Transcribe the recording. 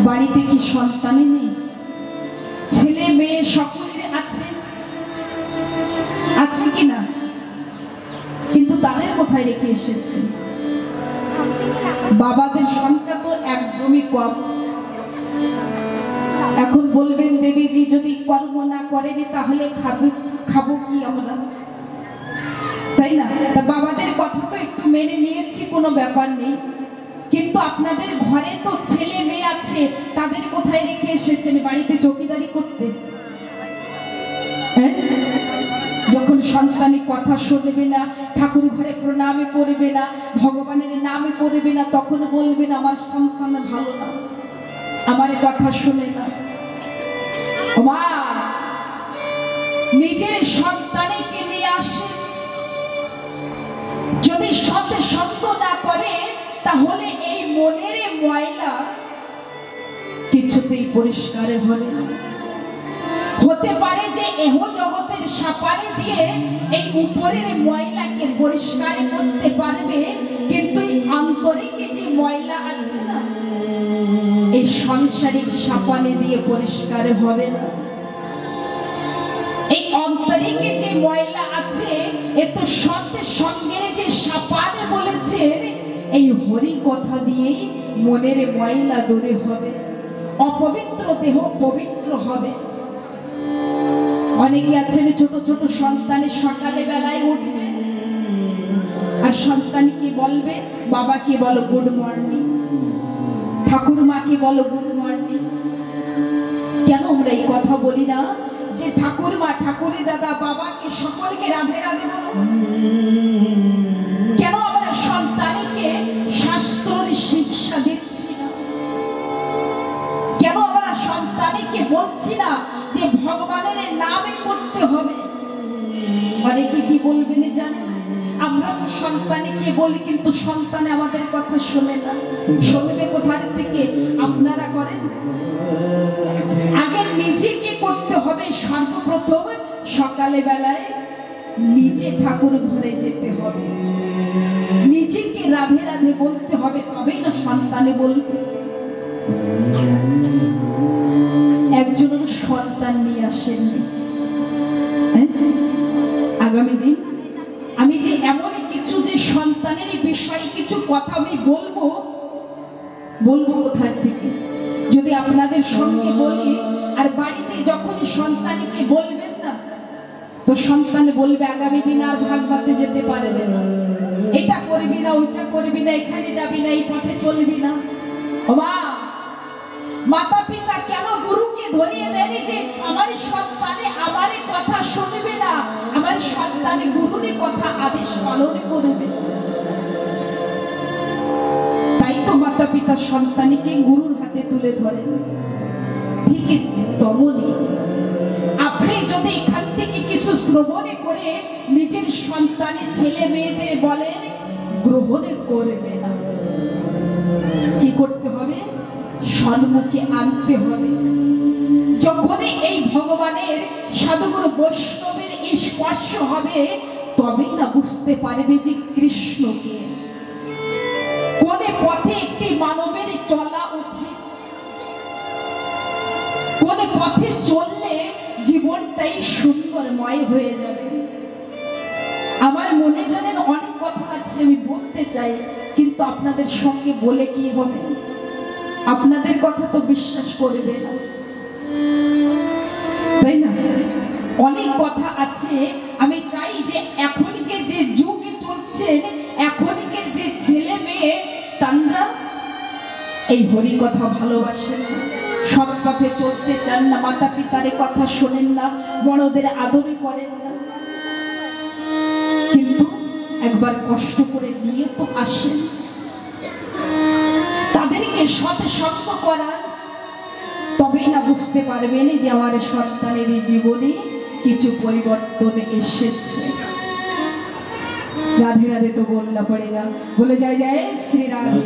বাড়িতে কি সন্তান নেই? ছেলে মেয়ে সকলের আছে, আছে কিনা? কিন্তু তাদের কোথায় রেখে এসেছে? বাবাদের সংখ্যা তো একদমই কম। এখন বলবেন দেবীজি যদি কর্ম না করেনি তাহলে খাবো কি আমরা, তাই না? তা বাবাদের কথা তো একটু মেনে নিয়েছি, কোনো ব্যাপার নেই। কিন্তু আপনাদের ঘরে তো ছেলে মেয়ে আছে, তাদের কোথায় রেখে এসেছেন? বাড়িতে চৌকিদারি করতে? যখন সন্তানের কথা শুনবে না, ঠাকুর ঘরে প্রণামে করবে না, ভগবানের নামে করবে না, তখন বলবেন আমার সন্তান ভালো না, আমার কথা শুনে না। মা নিজের সন্তানকে নিয়ে আসে, যদি সতে সত্য না করে তাহলে এই মনের ময়লা কিছুতেই পরিষ্কার হবে না। হতে পারে যে এহ জগতের সাপারে দিয়ে এই উপরের ময়লাকে পরিষ্কার করতে পারবে, কিন্তু এই আন্তরিকে যে ময়লা আছে না, এই সাংসারিক সাপানে দিয়ে পরিষ্কার হবে না। এই অন্তরিকে যে ময়লা আছে, এত সত্যের সঙ্গে যে সাপানে বলেছেন, এই হরি কথা দিয়েই মনের ময়লা দূরে হবে, অপবিত্র দেহ পবিত্র হবে। অনেকে আছেন ছোট ছোট সন্তানের সকালে বেলায় উঠবে আর সন্তানকে বলবে, বাবাকে বলো গুড মর্নিং, ঠাকুর মাকে বলো গুড মর্নিং। কেন আমরা এই কথা বলি না যে ঠাকুর মা, ঠাকুরের দাদা, বাবাকে সকলকে রাধে রাধে বলো? কেন আমরা সন্তানকে শাস্ত্রের শিক্ষা দিচ্ছি না? কেন আমরা সন্তানকে বলছি না যে ভগবানের নামে করতে হবে? অনেকে কি বলবেন জানেন? আমরা তো সন্তানকে বলি, কিন্তু সন্তান আমাদের কথা শোনে না। শুনবে কোথা থেকে? আপনারা করেন? আগে নিজেকে করতে হবে। সর্বপ্রথম সকালে বেলায় নিজে ঠাকুর ঘরে যেতে হবে, নিজেকে রাধে রাধে বলতে হবে, তবেই না সন্তানে বলবে। একজনের সন্তান নিয়ে আসেন আগামী দিন। আমি যে এমন কিছু যে সন্তানের বিষয়ে কিছু কথা আমি বলবো কোথা থেকে? যদি আপনাদের সঙ্গে বলি আর বাড়িতে যখনই সন্তানকে বলবেন না, তো সন্তান বলবে আগামী দিন আর ভাগবতে যেতে পারবে না, এটা করবি না, ওইটা করবি না, এখানে যাবি না, এই পথে চলবি না। মা, মাতা পিতা কেন গুরুকে ধরিয়ে দেয়নি যে আমার সন্তানে আমার কথা শুনবে না, আমার সন্তানে গুরুর কথা আদেশ পালন করবে? তাই তো মাতা পিতা সন্তানকে গুরুর হাতে তুলে ধরেন। ঠিক তেমনি আপনি যদি এখান থেকে কিছু শ্রবণ করে নিজের সন্তানের ছেলে মেয়েদের বলেন, গ্রহণ করবে না, কি করতে হবে? সম্মুখে আনতে হবে। যখনই এই ভগবানের সাধুগুরু বৈষ্ণবের স্পর্শ হবে, তবেই না বুঝতে পারবে যে কৃষ্ণকে, কোন পথে একটি মানবের চলা উচিত, কোন পথে চললে জীবনটাই সুন্দরময় হয়ে যাবে। আমার মনে জানেন অনেক কথা আছে, আমি বলতে চাই, কিন্তু আপনাদের সঙ্গে বলে কি হবে? আপনাদের কথা তো বিশ্বাস করবে না, তাই না? অনেক কথা আছে। আমি চাই যে এখনকে যে যুগে চলছে, এখনকের যে ছেলে মেয়ে, তারা এই হরি কথা ভালোবাসেন না, সৎ পথে চলতে চান না, মাতা পিতার কথা শোনেন না, বড়দের আদরই করেন না। কিন্তু একবার কষ্ট করে নিয়ে তো আসেন, তাদেরকে সৎসঙ্গ করার, তবেই না বুঝতে পারবেন যে আমার সন্তানের জীবনে কিছু পরিবর্তন এসেছে। রাধে রাধে তো বলনা পড়ে না, বলে যায় জয় শ্রী রাধে।